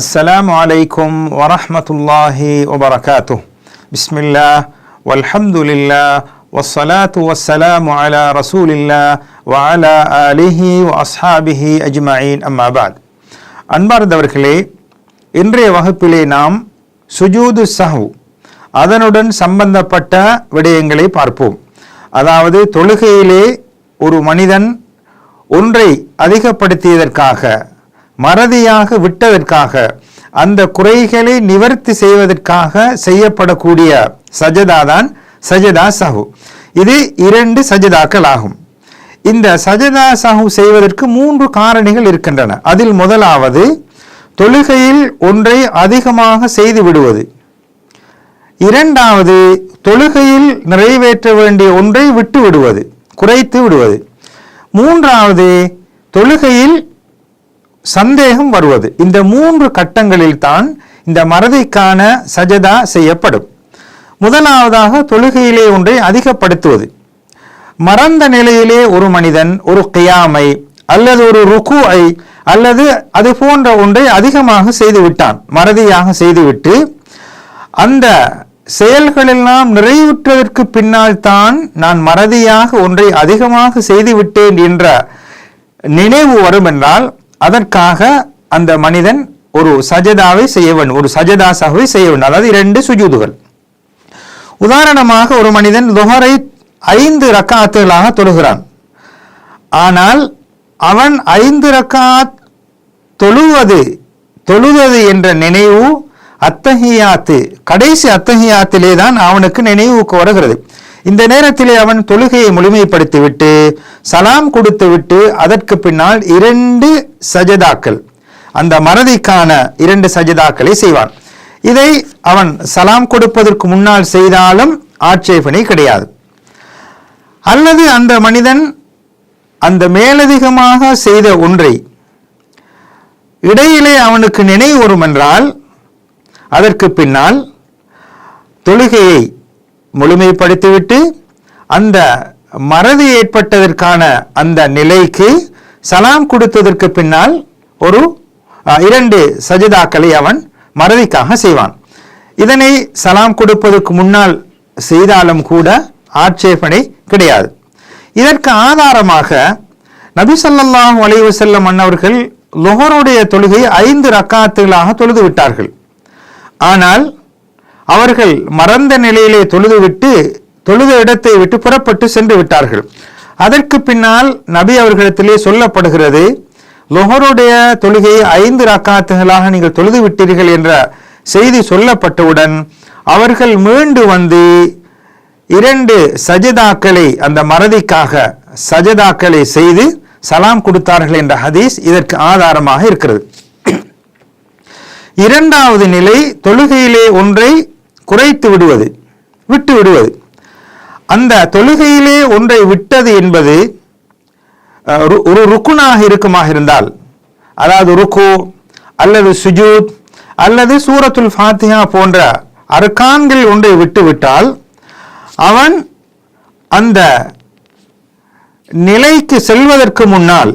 السلام عليكم ورحمة الله وبركاته. بسم الله والحمد لله والصلاة والسلام على رسول الله وعلى آله وأصحابه أجمعين أما بعد. அன்பார்ந்தவர்களே, இன்றைய வகுப்பிலே நாம் சுஜூது சஹ்வ் அதனுடன் சம்பந்தப்பட்ட விடயங்களை பார்ப்போம். அதாவது தொழுகையிலே ஒரு மனிதன் ஒன்றை அதிகப்படுத்தியதற்காக, மறதியாக விட்டதற்காக, அந்த குறைகளை நிவர்த்தி செய்வதற்காக செய்யப்படக்கூடிய சஜதா தான் சஜதா சஹ்வ். இது 2 சஜதாக்கள் ஆகும். இந்த சஜதா சஹ்வ் செய்வதற்கு 3 காரணிகள் இருக்கின்றன. அதில் முதலாவது, தொழுகையில் ஒன்றை அதிகமாக செய்து விடுவது. இரண்டாவது, தொழுகையில் நிறைவேற்ற வேண்டிய ஒன்றை விட்டு விடுவது, குறைத்து விடுவது. மூன்றாவது, தொழுகையில் சந்தேகம் வருவது. இந்த 3 கட்டங்களில் தான் இந்த மறதிக்கான சஜதா செய்யப்படும். முதலாவதாக, தொழுகையிலே ஒன்றை அதிகப்படுத்துவது. மறந்த நிலையிலே ஒரு மனிதன் ஒரு கியாமை அல்லது ஒரு ருக்குஐ அல்லது அது போன்ற ஒன்றை அதிகமாக செய்து விட்டான், மறதியாக செய்துவிட்டு அந்த செயல்களெல்லாம் நிறைவுற்றதற்கு பின்னால் தான் நான் மறதியாக ஒன்றை அதிகமாக செய்துவிட்டேன் என்ற நினைவு வரும் என்றால் அதற்காக அந்த மனிதன் ஒரு சஜதாவை செய்ய வேண்டும், ஒரு சஜதா சஹ்வை செய்ய வேண்டும். அதாவது 2 சுஜூதுகள். உதாரணமாக, ஒரு மனிதன் லுஹரை 5 ரக்காத்துகளாக தொழுகிறான். ஆனால் அவன் 5 ரக்காத் தொழுவது என்ற நினைவு அத்தஹியாத்து, கடைசி அத்தஹியாத்திலே தான் அவனுக்கு நினைவுக்கு வருகிறது. இந்த நேரத்திலே அவன் தொழுகையை முழுமைப்படுத்திவிட்டு சலாம் கொடுத்துவிட்டு அதற்கு பின்னால் 2 சஜதாக்கள், அந்த மறதிக்கான 2 சஜதாக்களை செய்வான். இதை அவன் சலாம் கொடுப்பதற்கு முன்னால் செய்தாலும் ஆட்சேபனை கிடையாது. அல்லது அந்த மனிதன் அந்த மேலதிகமாக செய்த ஒன்றை இடையிலே அவனுக்கு நினைவு வரும் என்றால் அதற்கு பின்னால் தொழுகையை முழுமைப்படுத்திவிட்டு அந்த மறதி ஏற்பட்டதற்கான அந்த நிலைக்கு சலாம் கொடுத்ததற்கு பின்னால் ஒரு 2 சஜதாக்களை அவன் மறதிக்காக செய்வான். இதனை சலாம் கொடுப்பதற்கு முன்னால் செய்தாலும் கூட ஆட்சேபனை கிடையாது. இதற்கு ஆதாரமாக நபி ஸல்லல்லாஹு அலைஹி வஸல்லம் அன்னவர்கள் லுஹருடைய தொழுகையை 5 ரக்காத்துகளாக தொழுது விட்டார்கள். ஆனால் அவர்கள் மறந்த நிலையிலே தொழுத இடத்தை விட்டு புறப்பட்டு சென்று விட்டார்கள். அதற்கு பின்னால் நபி அவர்களிடத்திலே சொல்லப்படுகிறது, லுஹருடைய தொழுகையை 5 ரக்காத்துகளாக நீங்கள் தொழுது விட்டீர்கள் என்ற செய்தி சொல்லப்பட்டவுடன் அவர்கள் மீண்டு வந்து 2 சஜதாக்களை, அந்த மறதிக்காக சஜதாக்களை செய்து சலாம் கொடுத்தார்கள் என்ற ஹதீஸ் இதற்கு ஆதாரமாக இருக்கிறது. இரண்டாவது நிலை, தொழுகையிலே ஒன்றை குறைத்து விடுவது, விட்டு விடுவது. அந்த தொழுகையிலே ஒன்றை விட்டது என்பது ஒரு ருக்குனாக இருக்குமாக இருந்தால், அதாவது ருக்கு அல்லது சுஜூத் அல்லது சூரத்துல் ஃபாத்திஹா போன்ற அர்கான்கள் ஒன்றை விட்டுவிட்டால் அவன் அந்த நிலைக்கு செல்வதற்கு முன்னால்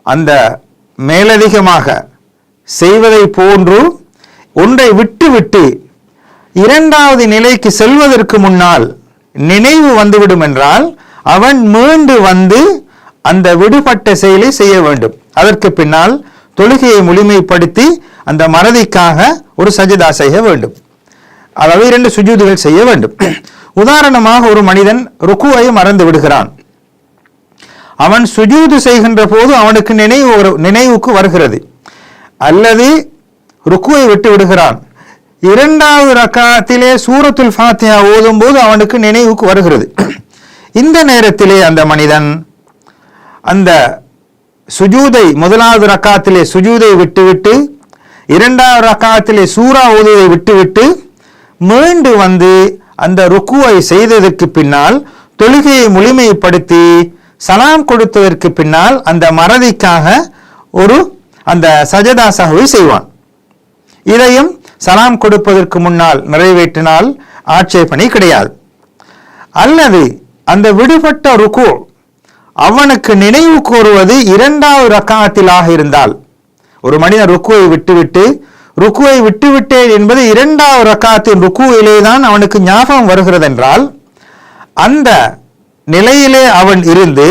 அந்த மேலதிகமாக செய்வதை போன்று ஒன்றை விட்டுவிட்டு 2வது நிலைக்கு செல்வதற்கு முன்னால் நினைவு வந்துவிடும் என்றால் அவன் மீண்டு வந்து அந்த விடுபட்ட செயலை செய்ய வேண்டும். அதற்கு பின்னால் தொழுகையை முழுமைப்படுத்தி அந்த மறதிக்காக ஒரு சஜதா செய்ய வேண்டும், அதாவது 2 சுஜூதுகள் செய்ய வேண்டும். உதாரணமாக, ஒரு மனிதன் ருக்குவை மறந்து விடுகிறான். அவன் சுஜூது செய்கின்ற போது அவனுக்கு நினைவுக்கு வருகிறது, அல்லது ருக்குவை விட்டு விடுகிறான். 2வது ரக்காத்திலே சூரத்துல் ஃபாத்திஹா ஓதும் போது அவனுக்கு நினைவுக்கு வருகிறது. இந்த நேரத்திலே அந்த மனிதன் அந்த சுஜூதை, 1வது ரக்காத்திலே சுஜூதை விட்டுவிட்டு 2வது ரக்காத்திலே சூரா ஓதுவதை விட்டுவிட்டு மீண்டு வந்து அந்த ருக்குவை செய்ததற்கு பின்னால் தொழுகையை முழுமைப்படுத்தி சலாம் கொடுத்ததற்கு பின்னால் அந்த மறதிக்காக அந்த சஜதா சஹ்வை செய்வான். இதையும் சலாம் கொடுப்பதற்கு முன்னால் நிறைவேற்றினால் ஆட்சேபனை கிடையாது. அல்லது அந்த விடுபட்ட ருக்கு அவனுக்கு நினைவு கூறுவது 2வது ரக்காத்திலாக இருந்தால், ஒரு மனிதன் ருக்குவை விட்டுவிட்டேன் என்பது இரண்டாவது ரக்காத்தின் ருக்குவிலே தான் அவனுக்கு ஞாபகம் வருகிறது என்றால், அந்த நிலையிலே அவன் இருந்து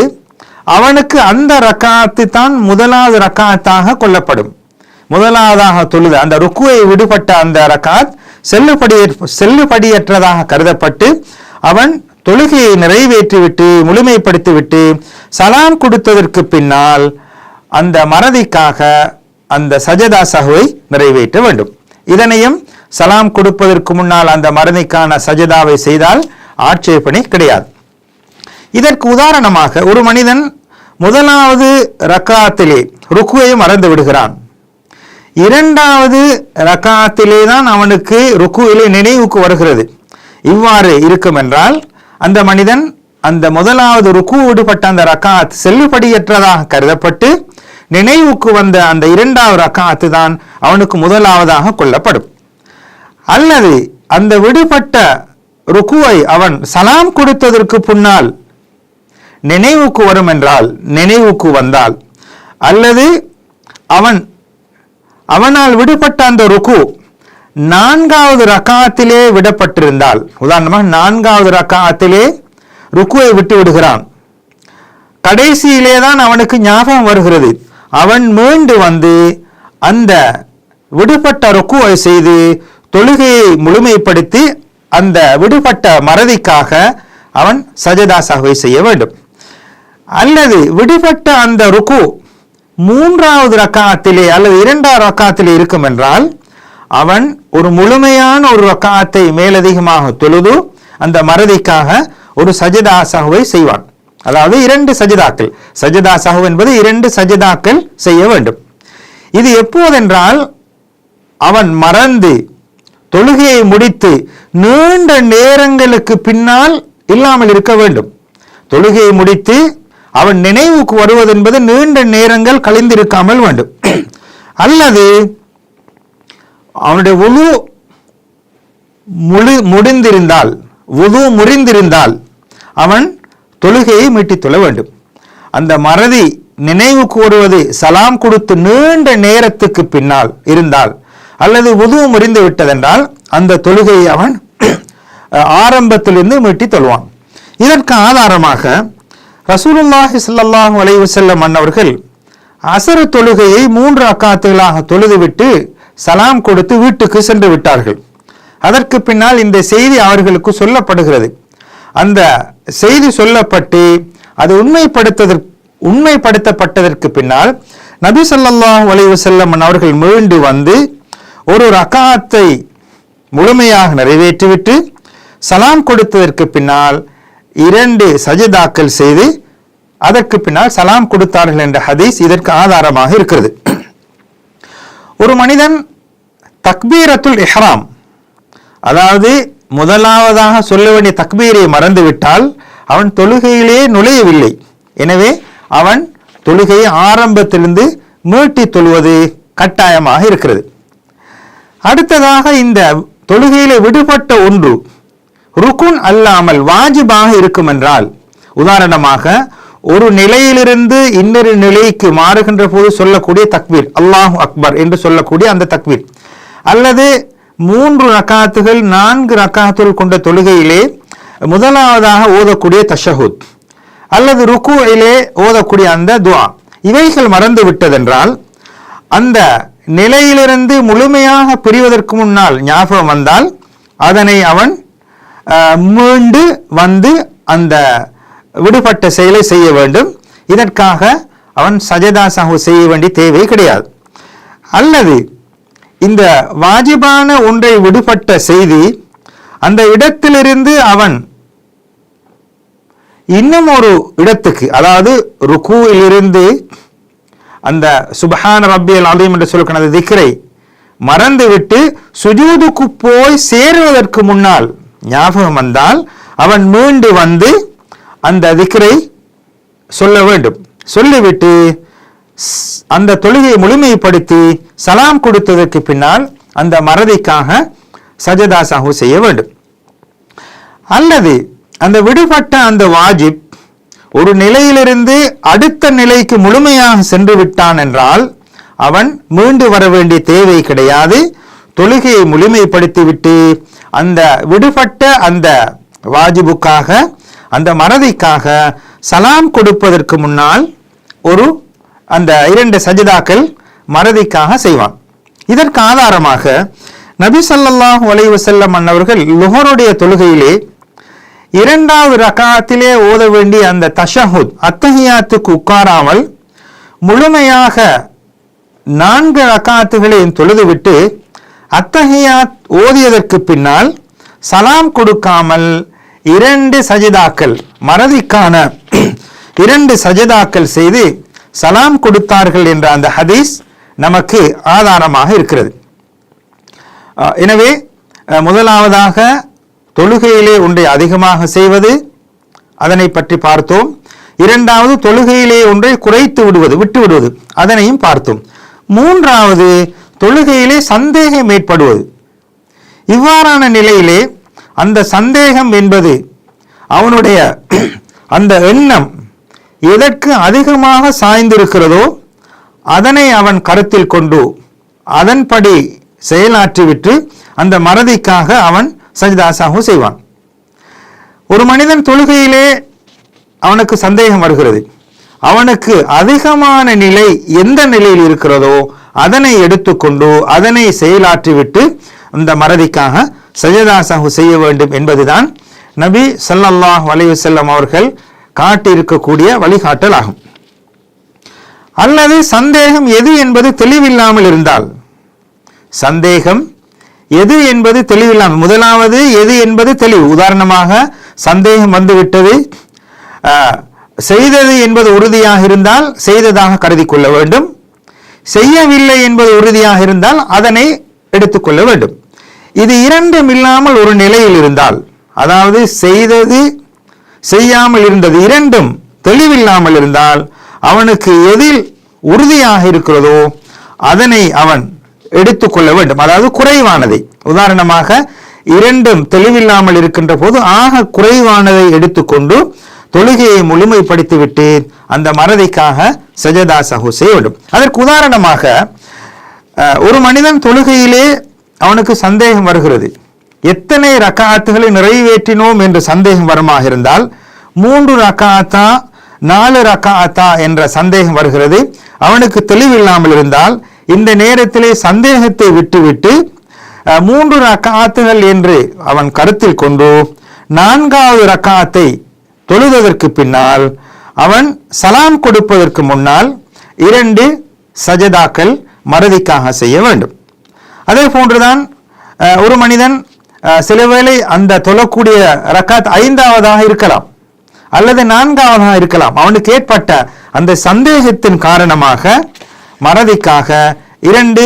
அவனுக்கு அந்த ரக்காத்து தான் முதலாவது ரக்காத்தாக கொள்ளப்படும். முதலாவதாக தொழுது அந்த ருக்குவை விடுபட்ட அந்த ரக்காத் செல்லுபடியற்றதாக கருதப்பட்டு அவன் தொழுகையை நிறைவேற்றிவிட்டு முழுமைப்படுத்திவிட்டு சலாம் கொடுத்ததற்கு பின்னால் அந்த மறதிக்காக அந்த சஜதா சஹ்வை நிறைவேற்ற வேண்டும். இதனையும் சலாம் கொடுப்பதற்கு முன்னால் அந்த மறதிக்கான சஜதாவை செய்தால் ஆட்சேபனை கிடையாது. இதற்கு உதாரணமாக ஒரு மனிதன் முதலாவது ரக்காத்திலே ருக்குவை மறந்து விடுகிறான். இரண்டாவது ரக்காத்திலே தான் அவனுக்கு ருக்குவிலே நினைவுக்கு வருகிறது. இவ்வாறு இருக்கும் என்றால் அந்த மனிதன் அந்த முதலாவது ருக்கு விடுபட்ட அந்த ரக்காத் செல்லுபடியற்றதாக கருதப்பட்டு நினைவுக்கு வந்த அந்த இரண்டாவது ரக்காத்து தான் அவனுக்கு முதலாவதாக கொள்ளப்படும். அல்லது அந்த விடுபட்ட ருக்குவை அவன் சலாம் கொடுத்ததற்கு பின்னால் நினைவுக்கு வரும் என்றால், நினைவுக்கு வந்தால், அல்லது அவனால் விடுபட்ட அந்த ருக்கு நான்காவது ரக்காத்திலே விடப்பட்டிருந்தால், உதாரணமாக நான்காவது ரக்காத்திலே ருக்குவை விட்டு விடுகிறான், கடைசியிலே தான் அவனுக்கு ஞாபகம் வருகிறது, அவன் மீண்டு வந்து அந்த விடுபட்ட ருக்குவை செய்து தொழுகையை முழுமைப்படுத்தி அந்த விடுபட்ட மறதிக்காக அவன் சஜதா சஹ்வை செய்ய வேண்டும். அல்லது விடுபட்ட அந்த ருக்கு மூன்றாவது ரக்காத்திலே அல்லது இரண்டாவது ரக்காத்திலே இருக்கும் என்றால் அவன் ஒரு முழுமையான ஒரு ரக்காத்தை மேலதிகமாக தொழுது அந்த மறதிக்காக ஒரு சஜதா சஹ்வை செய்வான். அதாவது 2 சஜதாக்கள், சஜதா சஹ்வ் என்பது 2 சஜதாக்கள் செய்ய வேண்டும். இது எப்போதென்றால் அவன் மறந்து தொழுகையை முடித்து நீண்ட நேரங்களுக்கு பின்னால் இல்லாமல் இருக்க வேண்டும். தொழுகையை முடித்து அவன் நினைவுக்கு வருவது என்பது நீண்ட நேரங்கள் கழிந்திருக்காமல் வேண்டும். அல்லது அவனுடைய வுது முறிந்திருந்தால் அவன் தொழுகையை மீட்டித் தொழ வேண்டும். அந்த மறதி நினைவுக்கு வருவது சலாம் கொடுத்து நீண்ட நேரத்துக்கு பின்னால் இருந்தால் அல்லது வுது முறிந்து விட்டதென்றால் அந்த தொழுகையை அவன் ஆரம்பத்திலிருந்து மீட்டி தொழுவான். இதற்கு ஆதாரமாக ரசூலுல்லாஹி ஸல்லல்லாஹு அலைஹி வஸல்லம் அன்னவர்கள் அஸர் தொழுகையை 3 ரக்காத்துகளாக தொழுதுவிட்டு சலாம் கொடுத்து வீட்டுக்கு சென்று விட்டார்கள். அதற்கு பின்னால் இந்த செய்தி அவர்களுக்கு சொல்லப்படுகிறது. அந்த செய்தி சொல்லப்பட்டு அது உண்மைப்படுத்தப்பட்டதற்கு பின்னால் நபி ஸல்லல்லாஹு அலைஹி வஸல்லம் அவர்கள் மீண்டு வந்து ஒரு ரக்காத்தை முழுமையாக நிறைவேற்றிவிட்டு சலாம் கொடுத்ததற்கு பின்னால் 2 சஜதாக்கள் செய்து அதற்கு பின்னால் சலாம் கொடுத்தார்கள் என்ற ஹதீஸ் இதற்கு ஆதாரமாக இருக்கிறது. ஒரு மனிதன் தக்பீரத்துல் இஹ்ராம், அதாவது முதலாவதாக சொல்ல வேண்டிய தக்பீரை மறந்துவிட்டால் அவன் தொழுகையிலே நுழையவில்லை. எனவே அவன் தொழுகையை ஆரம்பத்திலிருந்து மீட்டி தொழுவது கட்டாயமாக இருக்கிறது. அடுத்ததாக இந்த தொழுகையிலே விடுபட்ட ஒன்று ருக்குன் அல்லாமல் வாஜிபாக இருக்கும் என்றால், உதாரணமாக ஒரு நிலையிலிருந்து இன்னொரு நிலைக்கு மாறுகின்ற போது சொல்லக்கூடிய தக்பீர், அல்லாஹு அக்பர் என்று சொல்லக்கூடிய அந்த தக்பீர், அல்லது 3 ரக்காத்துகள் 4 ரக்காத்துகள் கொண்ட தொழுகையிலே முதலாவதாக ஓதக்கூடிய தஷஹுத், அல்லது ருக்குவிலே ஓதக்கூடிய அந்த துஆ, இவைகள் மறந்து விட்டதென்றால் அந்த நிலையிலிருந்து முழுமையாக பிரிவதற்கு முன்னால் ஞாபகம் வந்தால் அதனை அவன் மீண்டு வந்து அந்த விடுபட்ட செயலை செய்ய வேண்டும். இதற்காக அவன் சஜதா சஹ்வு செய்ய வேண்டிய தேவை கிடையாது. அல்லது இந்த வாஜிபான ஒன்றை விடுபட்ட செய்தி அந்த இடத்திலிருந்து அவன் இன்னும் ஒரு இடத்துக்கு, அதாவது ருக்குவிலிருந்து அந்த சுப்ஹான ரப்பியல் அலீம் என்று சொல்லக்கூடிய அந்த திக்ரை மறந்துவிட்டு சுஜூதுக்கு போய் சேருவதற்கு முன்னால் ஞாபகம் வந்தால் அவன் மீண்டு வந்து அந்த திக்ரை சொல்ல வேண்டும். சொல்லிவிட்டு அந்த தொழுகையை முழுமைப்படுத்தி சலாம் கொடுத்ததற்கு பின்னால் அந்த மறதிக்காக சஜதா சஹ்வு செய்ய வேண்டும். அல்லது அந்த விடுபட்ட அந்த வாஜிப் ஒரு நிலையிலிருந்து அடுத்த நிலைக்கு முழுமையாக சென்று விட்டான் என்றால் அவன் மீண்டு வர வேண்டிய தேவை கிடையாது. தொழுகையை முழுமைப்படுத்திவிட்டு அந்த விடுபட்ட அந்த வாஜிபுக்காக, அந்த மறதிக்காக சலாம் கொடுப்பதற்கு முன்னால் அந்த 2 சஜிதாக்கள் மறதிக்காக செய்வான். இதற்கு ஆதாரமாக நபி ஸல்லல்லாஹு அலைஹி வஸல்லம் அன்னவர்கள் லுஹருடைய தொழுகையிலே 2வது ரக்காத்திலே ஓத வேண்டிய அந்த தஷஹுத் அத்தஹியாத்துக்கு உட்காராமல் முழுமையாக 4 ரக்காத்துகளையும் தொழுதுவிட்டு அத்தஹியாத் ஓதியதற்கு பின்னால் சலாம் கொடுக்காமல் 2 சஜிதாக்கள் மறதிக்கான 2 சஜிதாக்கள் செய்து சலாம் கொடுத்தார்கள் என்ற அந்த ஹதீஸ் நமக்கு ஆதாரமாக இருக்கிறது. எனவே முதலாவதாக தொழுகையிலே ஒன்றை அதிகமாக செய்வது, அதனை பற்றி பார்த்தோம். 2வது தொழுகையிலே ஒன்றை குறைத்து விட்டு விடுவது, அதனையும் பார்த்தோம். 3வது தொழுகையிலே சந்தேகம் ஏற்படுவது. இவ்வாறான நிலையிலே அந்த சந்தேகம் என்பது அவனுடைய அந்த எண்ணம் எதற்கு அதிகமாக சாய்ந்திருக்கிறதோ அதனை அவன் கருத்தில் கொண்டு அதன்படி செயலாற்றிவிட்டு அந்த மறதிக்காக அவன் சஜ்தா சஹு செய்வான். ஒரு மனிதன் தொழுகையிலே அவனுக்கு சந்தேகம் வருகிறது, அவனுக்கு அதிகமான நிலை எந்த நிலையில் இருக்கிறதோ அதனை எடுத்துக்கொண்டு அதனை செயலாற்றிவிட்டு அந்த மறதிக்காக சஜ்தா சஹு செய்ய வேண்டும் என்பதுதான் நபி ஸல்லல்லாஹு அலைஹி வஸல்லம் அவர்கள் காட்டியிருக்கக்கூடிய வழிகாட்டல் ஆகும். அல்லது சந்தேகம் எது என்பது தெளிவில்லாமல் இருந்தால், சந்தேகம் எது என்பது தெளிவில்லாமல், முதலாவது எது என்பது தெளிவு, உதாரணமாக சந்தேகம் வந்துவிட்டது, செய்தது என்பது உறுதியாக இருந்தால் செய்ததாக கருதி கொள்ள வேண்டும், செய்யவில்லை என்பது உறுதியாக இருந்தால் அதனை எடுத்துக்கொள்ள வேண்டும். இது இரண்டும் இல்லாமல் ஒரு நிலையில் இருந்தால், அதாவது செய்தது செய்யாமல் இருந்தது இரண்டும் தெளிவில்லாமல் இருந்தால் அவனுக்கு எதில் உறுதியாக இருக்கிறதோ அதனை அவன் எடுத்துக்கொள்ள வேண்டும். அதாவது குறைவானதை, உதாரணமாக இரண்டும் தெளிவில்லாமல் இருக்கின்ற போது ஆக குறைவானதை எடுத்துக்கொண்டு தொழுகையை முழுமைப்படுத்திவிட்டு அந்த மறதிக்காக சஜதா சஹு செய்ய வேண்டும். அதற்கு உதாரணமாக ஒரு மனிதன் தொழுகையிலே அவனுக்கு சந்தேகம் வருகிறது, எத்தனை ரக்காத்துகளை நிறைவேற்றினோம் என்று சந்தேகம் வருமாக இருந்தால் 3 ரக்காத்தா 4 ரக்காத்தா என்ற சந்தேகம் வருகிறது. அவனுக்கு தெளிவில்லாமல் இருந்தால் இந்த நேரத்திலே சந்தேகத்தை விட்டுவிட்டு 3 ரக்காத்துகள் என்று அவன் கருத்தில் கொண்டு 4வது ரக்காத்தை தொழுவதற்கு பின்னால் அவன் சலாம் கொடுப்பதற்கு முன்னால் 2 சஜதாக்கள் மறதிக்காக செய்ய வேண்டும். அதே போன்றுதான் ஒரு மனிதன் சிலவேளை அந்த தொழக்கூடிய ரக்காத் 5வதாக இருக்கலாம் அல்லது 4வதாக இருக்கலாம். அவனுக்கு ஏற்பட்ட அந்த சந்தேகத்தின் காரணமாக மறதிக்காக 2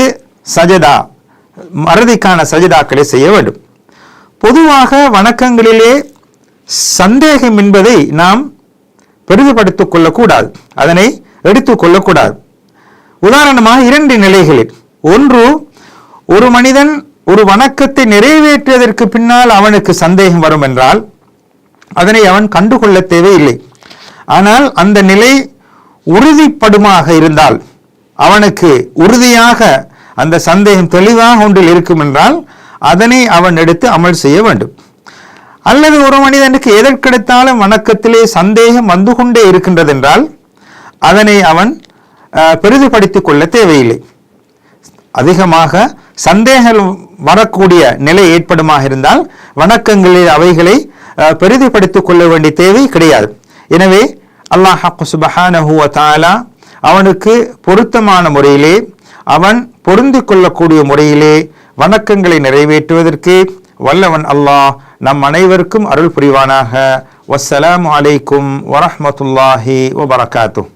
சஜதா மறதிக்கான சஜதாக்களை செய்ய வேண்டும். பொதுவாக வணக்கங்களிலே சந்தேகம் என்பதை நாம் பெரிதுபடுத்திக் கொள்ளக்கூடாது, அதனை எடுத்துக்கொள்ளக்கூடாது. உதாரணமாக 2 நிலைகளில், ஒன்று, ஒரு மனிதன் ஒரு வணக்கத்தை நிறைவேற்றியதற்கு பின்னால் அவனுக்கு சந்தேகம் வரும் என்றால் அதனை அவன் கண்டுகொள்ள தேவையில்லை. ஆனால் அந்த நிலை உறுதிப்படுமாக இருந்தால், அவனுக்கு உறுதியாக அந்த சந்தேகம் தெளிவாக ஒன்றில் இருக்கும் என்றால் அதனை அவன் எடுத்து அமல் செய்ய வேண்டும். அல்லது ஒரு மனிதனுக்கு எதற்கெடுத்தாலும் வணக்கத்திலே சந்தேகம் வந்து கொண்டே இருக்கின்றது என்றால் அதனை அவன் பெரிதுபடுத்திக் கொள்ள தேவையில்லை. அதிகமாக சந்தேகம் வரக்கூடிய நிலை ஏற்படுமாக இருந்தால் வணக்கங்களில் அவைகளை பெரிதுபடுத்திக் கொள்ள வேண்டிய தேவை கிடையாது. எனவே அல்லாஹ் சுப்ஹானஹு வ தஆலா அவனுக்கு பொருத்தமான முறையிலே, அவன் பொருந்திக் கொள்ளக்கூடிய முறையிலே வணக்கங்களை நிறைவேற்றுவதற்கு வல்லவன் அல்லாஹ் நம் அனைவருக்கும் அருள் புரிவானாக. வஸ்ஸலாமு அலைக்கும் வரஹ்மத்துல்லாஹி வபரகாத்துஹு.